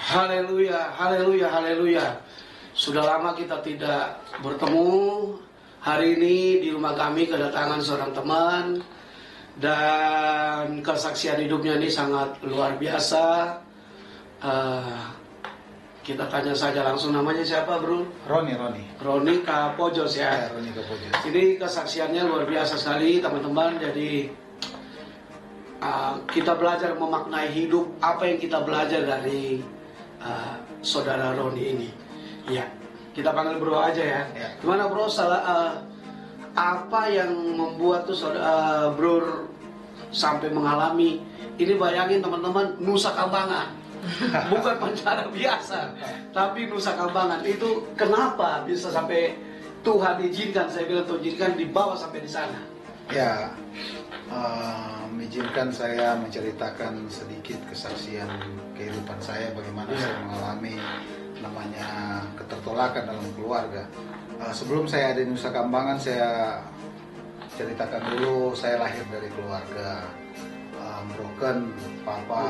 Haleluya, haleluya, haleluya. Sudah lama kita tidak bertemu. Hari ini di rumah kami kedatangan seorang teman dan kesaksian hidupnya ini sangat luar biasa. Kita tanya saja langsung, namanya siapa, bro? Roni Kapojos ya. Roni Kapojos. Ini kesaksiannya luar biasa sekali, teman-teman. Jadi kita belajar memaknai hidup. Apa yang kita belajar dari saudara Roni ini? Ya, kita panggil bro aja ya. Gimana bro? Apa yang membuat tuh bro sampai mengalami ini? Bayangin teman-teman, Nusa Kambangan. Bukan penjara biasa, tapi Nusa Kambangan. Itu kenapa bisa sampai Tuhan izinkan, saya bilang Tuhan izinkan dibawa sampai di sana? Ya, izinkan saya menceritakan sedikit kesaksian kehidupan saya, bagaimana saya mengalami namanya ketertolakan dalam keluarga. Sebelum saya ada di Nusa Kambangan, saya ceritakan dulu, saya lahir dari keluarga broken. Papa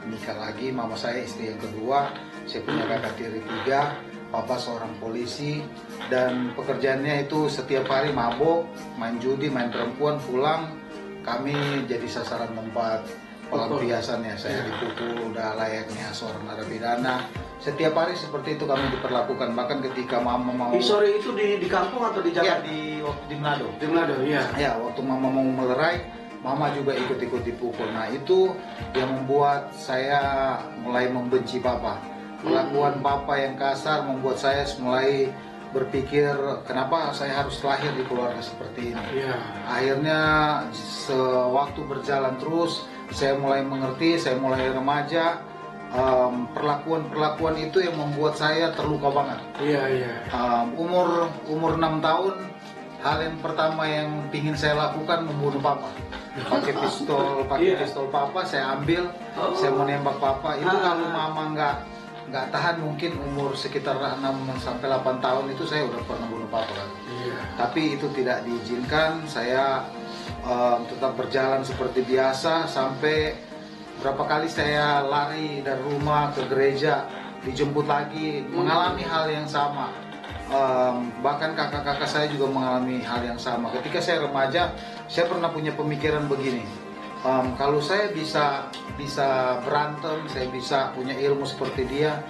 nikah lagi, mama saya istri yang kedua, saya punya kakak tiri 3, papa seorang polisi, dan pekerjaannya itu setiap hari mabok, main judi, main perempuan, pulang kami jadi sasaran tempat pelampiasannya. Saya dipukul udah layaknya seorang narapidana. Setiap hari seperti itu kami diperlakukan. Bahkan ketika mama mau sore itu di kampung atau di Jakarta? Ya, di Manado. Di Manado, ya. Ya, waktu mama mau melerai, mama juga ikut-ikut dipukul. Nah, itu yang membuat saya mulai membenci papa. Perlakuan papa yang kasar membuat saya mulai berpikir, kenapa saya harus lahir di keluarga seperti ini. Akhirnya sewaktu berjalan terus, saya mulai mengerti, saya mulai remaja. Perlakuan itu yang membuat saya terluka banget. Umur 6 tahun, hal yang pertama yang ingin saya lakukan membunuh papa. Pakai pistol papa, saya ambil, saya mau nembak papa. Itu kalau mama nggak tahan, mungkin umur sekitar 6 sampai 8 tahun itu saya udah pernah bunuh papa kan. Tapi itu tidak diizinkan. Saya tetap berjalan seperti biasa sampai berapa kali saya lari dari rumah ke gereja, dijemput lagi, mengalami hal yang sama. Bahkan kakak-kakak saya juga mengalami hal yang sama. Ketika saya remaja, saya pernah punya pemikiran begini, kalau saya bisa berantem, saya bisa punya ilmu seperti dia,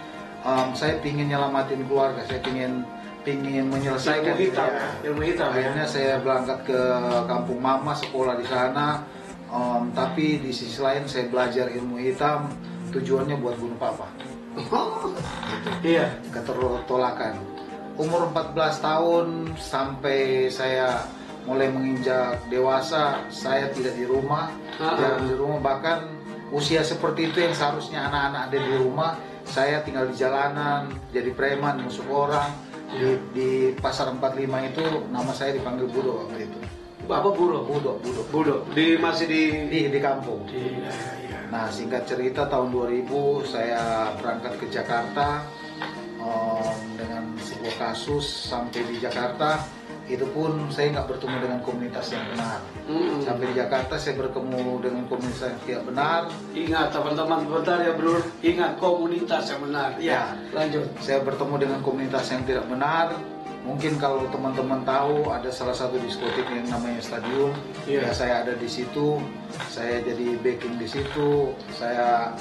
saya ingin nyelamatin keluarga, saya ingin menyelesaikan ilmu hitam. Akhirnya saya berangkat ke kampung mama, sekolah di sana, tapi di sisi lain saya belajar ilmu hitam, tujuannya buat bunuh papa. Ketertolakan. Umur 14 tahun sampai saya mulai menginjak dewasa, saya tidak di rumah, jarang di rumah. Bahkan usia seperti itu yang seharusnya anak-anak ada di rumah, saya tinggal di jalanan, jadi preman, musuh orang. Di pasar 45 itu nama saya dipanggil Budo waktu itu. Apa Budo? Budo. Masih di kampung. Nah, singkat cerita, tahun 2000 saya berangkat ke Jakarta dengan sebuah kasus. Sampai di Jakarta itu pun saya nggak bertemu dengan komunitas yang benar. Sampai di Jakarta saya bertemu dengan komunitas yang tidak benar. Ingat teman-teman, bentar ya bro, ingat komunitas yang benar. Lanjut. Saya bertemu dengan komunitas yang tidak benar. Mungkin kalau teman-teman tahu, ada salah satu diskotik yang namanya Stadium. Saya ada di situ, saya jadi backing di situ, saya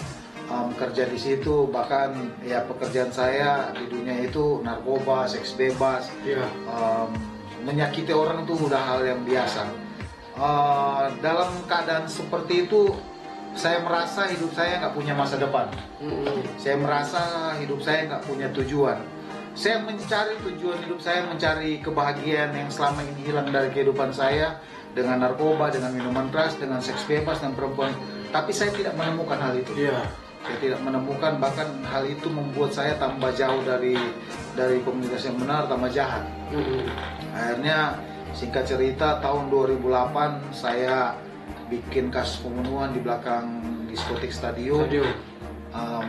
kerja di situ. Bahkan ya pekerjaan saya di dunia itu narkoba, seks bebas, menyakiti orang itu udah hal yang biasa. Dalam keadaan seperti itu, saya merasa hidup saya nggak punya masa depan. Saya merasa hidup saya nggak punya tujuan. Saya mencari tujuan hidup saya, mencari kebahagiaan yang selama ini hilang dari kehidupan saya, dengan narkoba, dengan minuman keras, dengan seks bebas, dan perempuan. Tapi saya tidak menemukan hal itu. Saya tidak menemukan, bahkan hal itu membuat saya tambah jauh dari komunitas yang benar, tambah jahat. Akhirnya singkat cerita, tahun 2008 saya bikin kasus pembunuhan di belakang diskotik Stadium.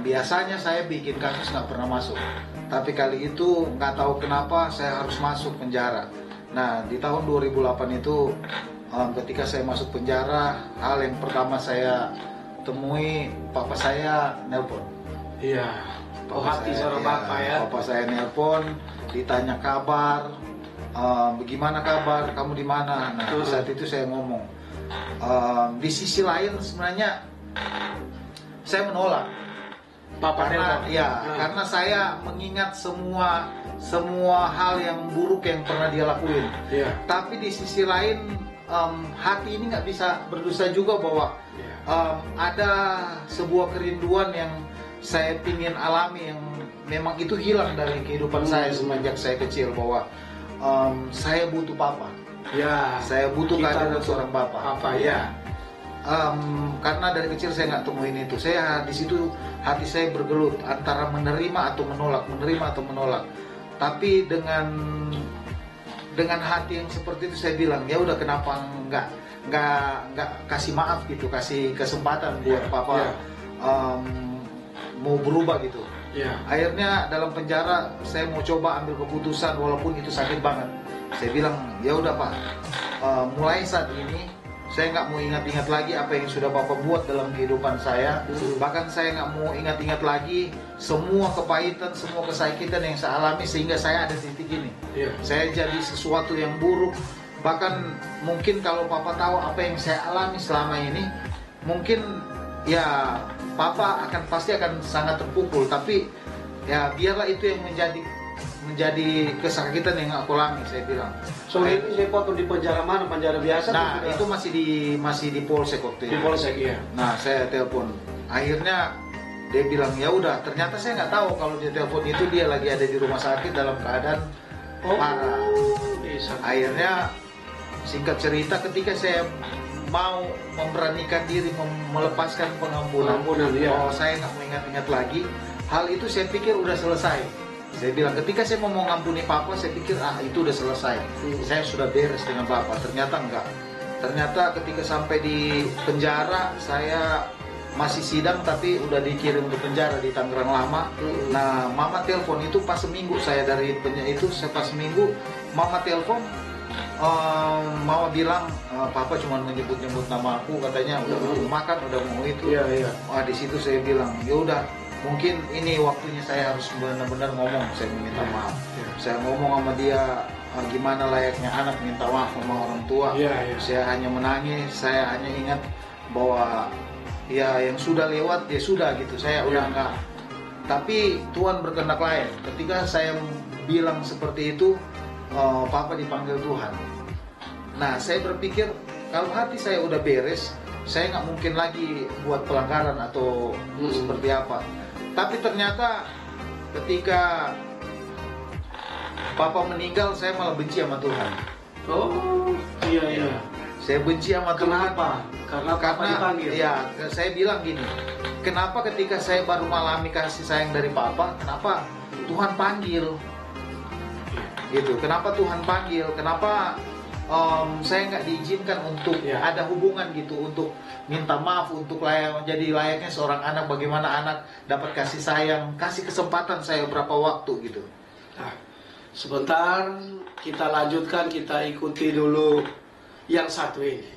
Biasanya saya bikin kasus nggak pernah masuk, tapi kali itu nggak tahu kenapa saya harus masuk penjara. Nah, di tahun 2008 itu ketika saya masuk penjara, hal yang pertama saya temui, papa saya nelpon. Oh, hati seorang bapak ya. Bapak saya nelpon, ditanya kabar, bagaimana kabar, kamu di mana? Nah, di saat itu saya ngomong. Di sisi lain sebenarnya saya menolak. Karena saya mengingat semua hal yang buruk yang pernah dia lakuin. Yeah. Tapi di sisi lain hati ini nggak bisa berdosa juga bahwa ada sebuah kerinduan yang saya ingin alami yang memang itu hilang dari kehidupan saya semenjak saya kecil, bahwa saya butuh papa. Ya. Saya butuh kehadiran seorang papa. Ya. Karena dari kecil saya nggak temuin itu. Saya di situ hati saya bergelut antara menerima atau menolak, menerima atau menolak. Tapi dengan hati yang seperti itu saya bilang, ya udah, kenapa nggak kasih maaf gitu, kasih kesempatan buat papa mau berubah gitu. Akhirnya dalam penjara saya mau coba ambil keputusan walaupun itu sakit banget. Saya bilang, ya udah Pak, mulai saat ini saya nggak mau ingat-ingat lagi apa yang sudah Bapak buat dalam kehidupan saya. Bahkan saya nggak mau ingat-ingat lagi semua kepahitan, semua kesakitan yang saya alami sehingga saya ada di titik ini. Saya jadi sesuatu yang buruk. Bahkan mungkin kalau Papa tahu apa yang saya alami selama ini, mungkin ya Papa pasti akan sangat terpukul. Tapi ya biarlah itu yang menjadi kesakitan yang aku alami, saya bilang. So ini saya potong di penjara mana? Penjara biasa? Nah, itu masih di Polsek waktu itu. Di Polsek, iya. Nah, saya telepon. Akhirnya dia bilang, ya udah. Ternyata saya nggak tahu kalau dia telepon itu dia lagi ada di rumah sakit dalam keadaan parah. Akhirnya singkat cerita, ketika saya mau memberanikan diri melepaskan pengampunan, saya nggak mengingat-ingat lagi. Hal itu saya pikir udah selesai. Saya bilang, ketika saya mau mengampuni Papa, saya pikir itu udah selesai. Saya sudah beres dengan Papa. Ternyata enggak. Ternyata ketika sampai di penjara, saya masih sidang tapi udah dikirim ke penjara di Tangerang Lama. Nah, Mama telepon itu pas seminggu saya dari penjara itu, pas seminggu Mama telepon, Mama bilang, Papa cuma menyebut-nyebut nama aku, katanya udah mau makan, udah mau itu. Wah, di situ saya bilang, ya udah, mungkin ini waktunya saya harus benar-benar ngomong. Saya meminta maaf. Saya ngomong sama dia, gimana layaknya anak minta maaf sama orang tua. Saya hanya menangis. Saya hanya ingat bahwa ya yang sudah lewat ya sudah gitu. Saya udah enggak. Tapi Tuhan berkehendak lain. Ketika saya bilang seperti itu, Papa dipanggil Tuhan. Nah, saya berpikir kalau hati saya udah beres, saya nggak mungkin lagi buat pelanggaran atau seperti apa. Tapi ternyata ketika Papa meninggal, saya malah benci sama Tuhan. Oh, iya. Saya benci sama Tuhan. Kenapa? Karena dipanggil. Ya, saya bilang gini, kenapa ketika saya baru mengalami kasih sayang dari Papa, kenapa Tuhan panggil? Gitu. Kenapa Tuhan panggil? Kenapa saya nggak diizinkan untuk ada hubungan gitu, untuk minta maaf, untuk jadi layaknya seorang anak, bagaimana anak dapat kasih sayang, kasih kesempatan saya berapa waktu gitu. Nah, sebentar kita lanjutkan, kita ikuti dulu yang satu ini.